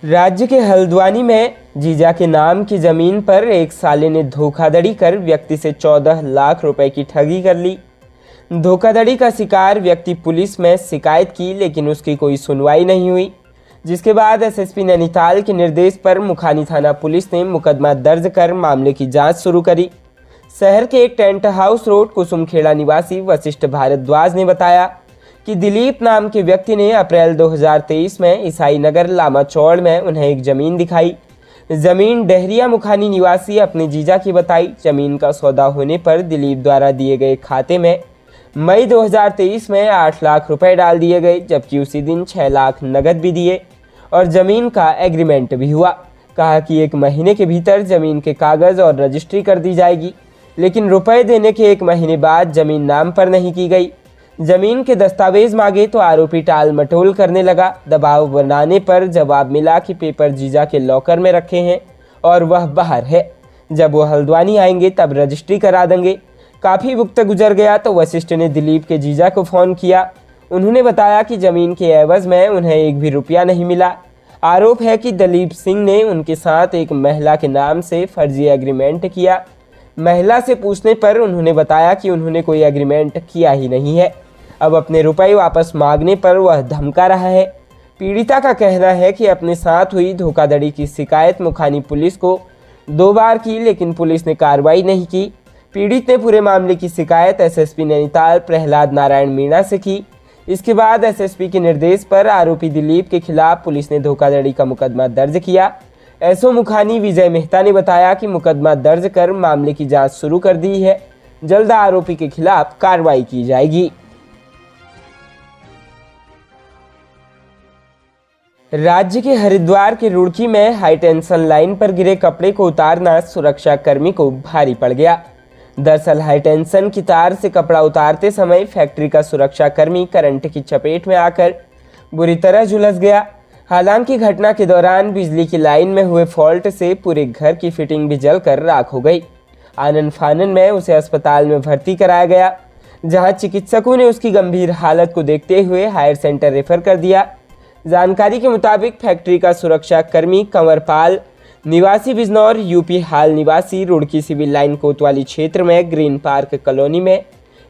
राज्य के हल्द्वानी में जीजा के नाम की जमीन पर एक साले ने धोखाधड़ी कर व्यक्ति से 14 लाख रुपए की ठगी कर ली। धोखाधड़ी का शिकार व्यक्ति पुलिस में शिकायत की, लेकिन उसकी कोई सुनवाई नहीं हुई, जिसके बाद एसएसपी नैनीताल के निर्देश पर मुखानी थाना पुलिस ने मुकदमा दर्ज कर मामले की जांच शुरू करी। शहर के एक टेंट हाउस रोड कुसुमखेड़ा निवासी वशिष्ठ भारद्वाज ने बताया कि दिलीप नाम के व्यक्ति ने अप्रैल 2023 में ईसाई नगर लामा चौड़ में उन्हें एक जमीन दिखाई। जमीन डहरिया मुखानी निवासी अपने जीजा की बताई। जमीन का सौदा होने पर दिलीप द्वारा दिए गए खाते में मई 2023 में 8 लाख रुपए डाल दिए गए, जबकि उसी दिन 6 लाख नगद भी दिए और जमीन का एग्रीमेंट भी हुआ। कहा कि 1 महीने के भीतर जमीन के कागज और रजिस्ट्री कर दी जाएगी, लेकिन रुपए देने के 1 महीने बाद जमीन नाम पर नहीं की गई। जमीन के दस्तावेज मांगे तो आरोपी टाल मटोल करने लगा। दबाव बनाने पर जवाब मिला कि पेपर जीजा के लॉकर में रखे हैं और वह बाहर है, जब वो हल्द्वानी आएंगे तब रजिस्ट्री करा देंगे। काफ़ी वक्त गुजर गया तो वशिष्ठ ने दिलीप के जीजा को फ़ोन किया। उन्होंने बताया कि ज़मीन के एवज़ में उन्हें 1 भी रुपया नहीं मिला। आरोप है कि दिलीप सिंह ने उनके साथ एक महिला के नाम से फर्जी एग्रीमेंट किया। महिला से पूछने पर उन्होंने बताया कि उन्होंने कोई एग्रीमेंट किया ही नहीं है। अब अपने रुपए वापस मांगने पर वह धमका रहा है। पीड़िता का कहना है कि अपने साथ हुई धोखाधड़ी की शिकायत मुखानी पुलिस को 2 बार की, लेकिन पुलिस ने कार्रवाई नहीं की। पीड़ित ने पूरे मामले की शिकायत एसएसपी नैनीताल प्रहलाद नारायण मीणा से की। इसके बाद एसएसपी के निर्देश पर आरोपी दिलीप के खिलाफ पुलिस ने धोखाधड़ी का मुकदमा दर्ज किया। एसओ मुखानी विजय मेहता ने बताया कि मुकदमा दर्ज कर मामले की जांच शुरू कर दी है। जल्द आरोपी के खिलाफ कार्रवाई की जाएगी। राज्य के हरिद्वार के रुड़की में हाई टेंशन लाइन पर गिरे कपड़े को उतारना सुरक्षा कर्मी को भारी पड़ गया। दरअसल हाई टेंशन की तार से कपड़ा उतारते समय फैक्ट्री का सुरक्षा कर्मी करंट की चपेट में आकर बुरी तरह झुलस गया। हालांकि घटना के दौरान बिजली की लाइन में हुए फॉल्ट से पूरे घर की फिटिंग भी जलकर राख हो गई। आनन फानन में उसे अस्पताल में भर्ती कराया गया, जहां चिकित्सकों ने उसकी गंभीर हालत को देखते हुए हायर सेंटर रेफर कर दिया। जानकारी के मुताबिक फैक्ट्री का सुरक्षा कर्मी कंवरपाल निवासी बिजनौर यूपी हाल निवासी रुड़की सिविल लाइन कोतवाली क्षेत्र में ग्रीन पार्क कॉलोनी में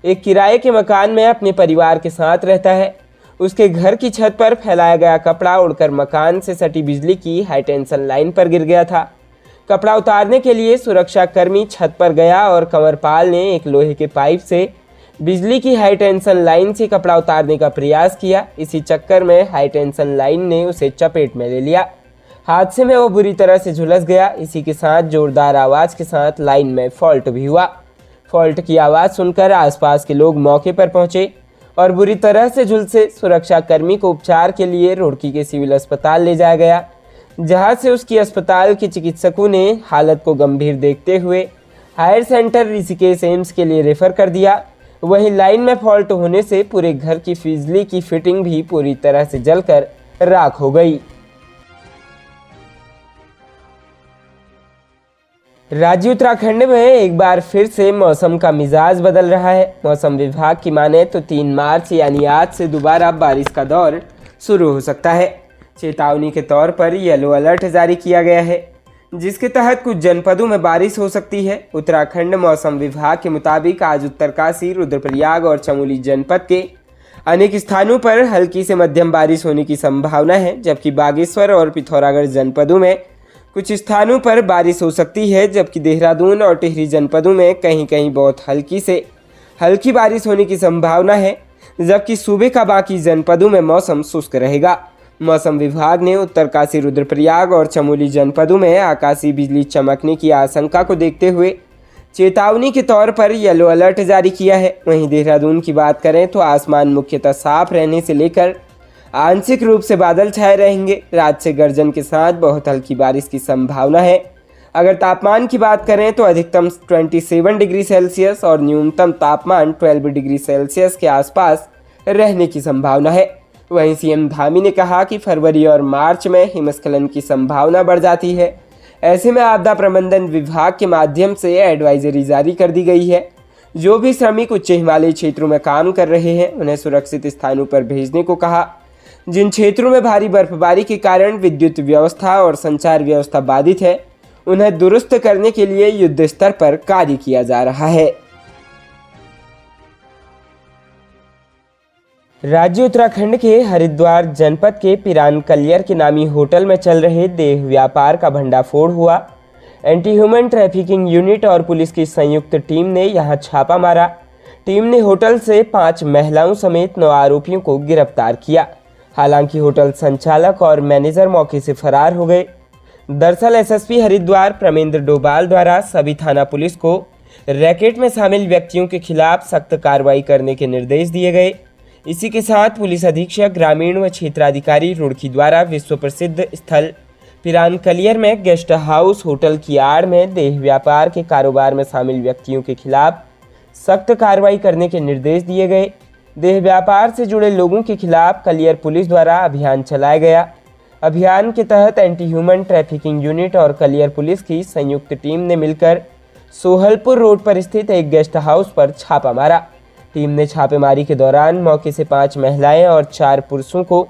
एक किराए के मकान में अपने परिवार के साथ रहता है। उसके घर की छत पर फैलाया गया कपड़ा उड़कर मकान से सटी बिजली की हाई टेंशन लाइन पर गिर गया था। कपड़ा उतारने के लिए सुरक्षा कर्मी छत पर गया और कंवरपाल ने एक लोहे के पाइप से बिजली की हाई टेंशन लाइन से कपड़ा उतारने का प्रयास किया। इसी चक्कर में हाई टेंशन लाइन ने उसे चपेट में ले लिया। हादसे में वो बुरी तरह से झुलस गया। इसी के साथ जोरदार आवाज़ के साथ लाइन में फॉल्ट भी हुआ। फॉल्ट की आवाज़ सुनकर आसपास के लोग मौके पर पहुंचे और बुरी तरह से झुलसे सुरक्षा कर्मी को उपचार के लिए रुड़की के सिविल अस्पताल ले जाया गया, जहां से उसकी अस्पताल के चिकित्सकों ने हालत को गंभीर देखते हुए हायर सेंटर ऋषिकेश एम्स के लिए रेफर कर दिया। वहीं लाइन में फॉल्ट होने से पूरे घर की बिजली की फिटिंग भी पूरी तरह से जलकर राख हो गई। राज्य उत्तराखंड में एक बार फिर से मौसम का मिजाज बदल रहा है। मौसम विभाग की माने तो 3 मार्च यानी आज से दोबारा बारिश का दौर शुरू हो सकता है। चेतावनी के तौर पर येलो अलर्ट जारी किया गया है, जिसके तहत कुछ जनपदों में बारिश हो सकती है। उत्तराखंड मौसम विभाग के मुताबिक आज उत्तरकाशी, रुद्रप्रयाग और चमोली जनपद के अनेक स्थानों पर हल्की से मध्यम बारिश होने की संभावना है, जबकि बागेश्वर और पिथौरागढ़ जनपदों में कुछ स्थानों पर बारिश हो सकती है, जबकि देहरादून और टिहरी जनपदों में कहीं कहीं बहुत हल्की से हल्की बारिश होने की संभावना है, जबकि सूबे का बाकी जनपदों में मौसम शुष्क रहेगा। मौसम विभाग ने उत्तरकाशी, रुद्रप्रयाग और चमोली जनपदों में आकाशीय बिजली चमकने की आशंका को देखते हुए चेतावनी के तौर पर येलो अलर्ट जारी किया है। वहीं देहरादून की बात करें तो आसमान मुख्यतः साफ रहने से लेकर आंशिक रूप से बादल छाए रहेंगे। रात से गर्जन के साथ बहुत हल्की बारिश की संभावना है। अगर तापमान की बात करें तो अधिकतम 27 डिग्री सेल्सियस और न्यूनतम तापमान 12 डिग्री सेल्सियस के आसपास रहने की संभावना है। वहीं सीएम धामी ने कहा कि फरवरी और मार्च में हिमस्खलन की संभावना बढ़ जाती है। ऐसे में आपदा प्रबंधन विभाग के माध्यम से एडवाइजरी जारी कर दी गई है। जो भी श्रमिक उच्च हिमालयी क्षेत्रों में काम कर रहे हैं उन्हें सुरक्षित स्थानों पर भेजने को कहा। जिन क्षेत्रों में भारी बर्फबारी के कारण विद्युत व्यवस्था और संचार व्यवस्था बाधित है, उन्हें दुरुस्त करने के लिए युद्ध स्तर पर कार्य किया जा रहा है। राज्य उत्तराखंड के हरिद्वार जनपद के पिरान कलियर के नामी होटल में चल रहे देह व्यापार का भंडाफोड़ हुआ। एंटी ह्यूमन ट्रैफिकिंग यूनिट और पुलिस की संयुक्त टीम ने यहां छापा मारा। टीम ने होटल से 5 महिलाओं समेत 9 आरोपियों को गिरफ्तार किया। हालांकि होटल संचालक और मैनेजर मौके से फरार हो गए। दरअसल एसएसपी हरिद्वार प्रमेंद्र डोभाल द्वारा सभी थाना पुलिस को रैकेट में शामिल व्यक्तियों के खिलाफ सख्त कार्रवाई करने के निर्देश दिए गए। इसी के साथ पुलिस अधीक्षक ग्रामीण व क्षेत्राधिकारी रुड़की द्वारा विश्व प्रसिद्ध स्थल पिरान कलियर में गेस्ट हाउस होटल की आड़ में देह व्यापार के कारोबार में शामिल व्यक्तियों के खिलाफ सख्त कार्रवाई करने के निर्देश दिए गए। देह व्यापार से जुड़े लोगों के खिलाफ कलियर पुलिस द्वारा अभियान चलाया गया। अभियान के तहत एंटी ह्यूमन ट्रैफिकिंग यूनिट और कलियर पुलिस की संयुक्त टीम ने मिलकर सोहलपुर रोड पर स्थित एक गेस्ट हाउस पर छापा मारा। टीम ने छापेमारी के दौरान मौके से 5 महिलाएं और 4 पुरुषों को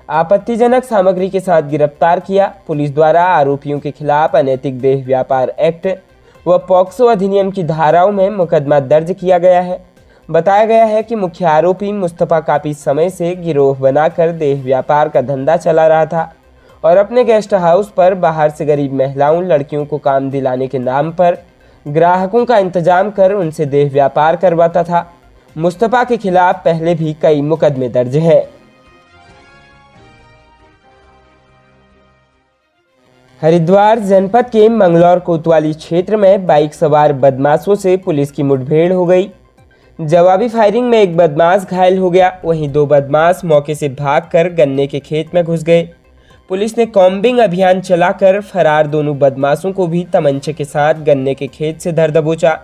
आपत्तिजनक सामग्री के साथ गिरफ्तार किया। पुलिस द्वारा आरोपियों के खिलाफ अनैतिक देह व्यापार एक्ट व पॉक्सो अधिनियम की धाराओं में मुकदमा दर्ज किया गया है। बताया गया है कि मुख्य आरोपी मुस्तफा काफी समय से गिरोह बनाकर देह व्यापार का धंधा चला रहा था और अपने गेस्ट हाउस पर बाहर से गरीब महिलाओं लड़कियों को काम दिलाने के नाम पर ग्राहकों का इंतजाम कर उनसे देह व्यापार करवाता था। मुस्तफा के खिलाफ पहले भी कई मुकदमे दर्ज हैं। हरिद्वार जनपद के मंगलौर कोतवाली क्षेत्र में बाइक सवार बदमाशों से पुलिस की मुठभेड़ हो गई। जवाबी फायरिंग में एक बदमाश घायल हो गया, वहीं 2 बदमाश मौके से भागकर गन्ने के खेत में घुस गए। पुलिस ने कॉम्बिंग अभियान चलाकर फरार दोनों बदमाशों को भी तमंचे के साथ गन्ने के खेत से धर दबोचा।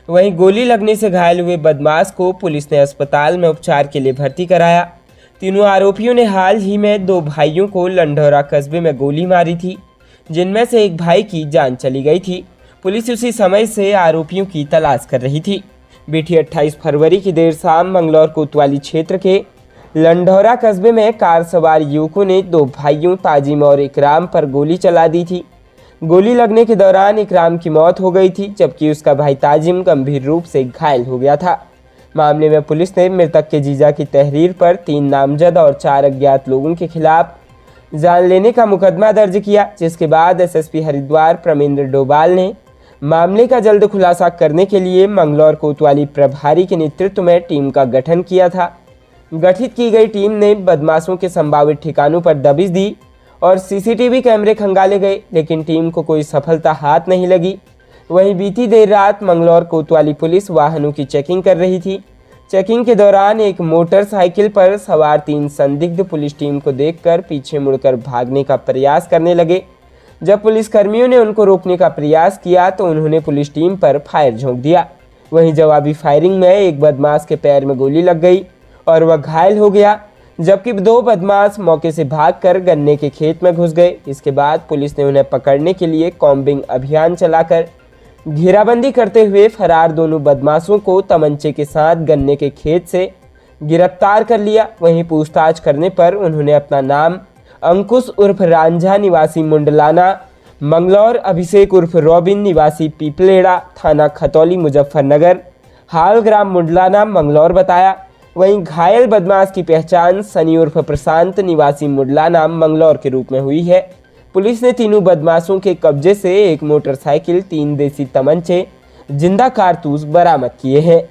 वहीं गोली लगने से घायल हुए बदमाश को पुलिस ने अस्पताल में उपचार के लिए भर्ती कराया। तीनों आरोपियों ने हाल ही में 2 भाइयों को लंढौरा कस्बे में गोली मारी थी, जिनमें से एक भाई की जान चली गई थी। पुलिस उसी समय से आरोपियों की तलाश कर रही थी। बीती 28 फरवरी की देर शाम मंगलौर कोतवाली क्षेत्र के लंढौरा कस्बे में कार सवार युवकों ने 2 भाइयों ताजिम और इकराम पर गोली चला दी थी। गोली लगने के दौरान इकराम की मौत हो गई थी, जबकि उसका भाई ताजिम गंभीर रूप से घायल हो गया था। मामले में पुलिस ने मृतक के जीजा की तहरीर पर 3 नामजद और 4 अज्ञात लोगों के खिलाफ जान लेने का मुकदमा दर्ज किया, जिसके बाद एसएसपी हरिद्वार प्रमेंद्र डोभाल ने मामले का जल्द खुलासा करने के लिए मंगलौर कोतवाली प्रभारी के नेतृत्व में टीम का गठन किया था। गठित की गई टीम ने बदमाशों के संभावित ठिकानों पर दबिश दी और सीसीटीवी कैमरे खंगाले गए, लेकिन टीम को कोई सफलता हाथ नहीं लगी। वहीं बीती देर रात मंगलौर कोतवाली पुलिस वाहनों की चेकिंग कर रही थी। चेकिंग के दौरान एक मोटरसाइकिल पर सवार 3 संदिग्ध पुलिस टीम को देखकर पीछे मुड़कर भागने का प्रयास करने लगे। जब पुलिसकर्मियों ने उनको रोकने का प्रयास किया तो उन्होंने पुलिस टीम पर फायर झोंक दिया। वहीं जवाबी फायरिंग में एक बदमाश के पैर में गोली लग गई और वह घायल हो गया, जबकि 2 बदमाश मौके से भागकर गन्ने के खेत में घुस गए। इसके बाद पुलिस ने उन्हें पकड़ने के लिए कॉम्बिंग अभियान चलाकर घेराबंदी करते हुए फरार दोनों बदमाशों को तमंचे के साथ गन्ने के खेत से गिरफ्तार कर लिया। वहीं पूछताछ करने पर उन्होंने अपना नाम अंकुश उर्फ रांझा निवासी मुंडलाना, मंगलौर अभिषेक उर्फ रॉबिन निवासी पीपलेड़ा, थाना खतौली मुजफ्फरनगर, हाल ग्राम मुंडलाना मंगलौर बताया। वहीं घायल बदमाश की पहचान सनी उर्फ प्रशांत निवासी मुंडलाना मंगलौर के रूप में हुई है। पुलिस ने तीनों बदमाशों के कब्जे से एक मोटरसाइकिल, 3 देसी तमंचे, जिंदा कारतूस बरामद किए हैं।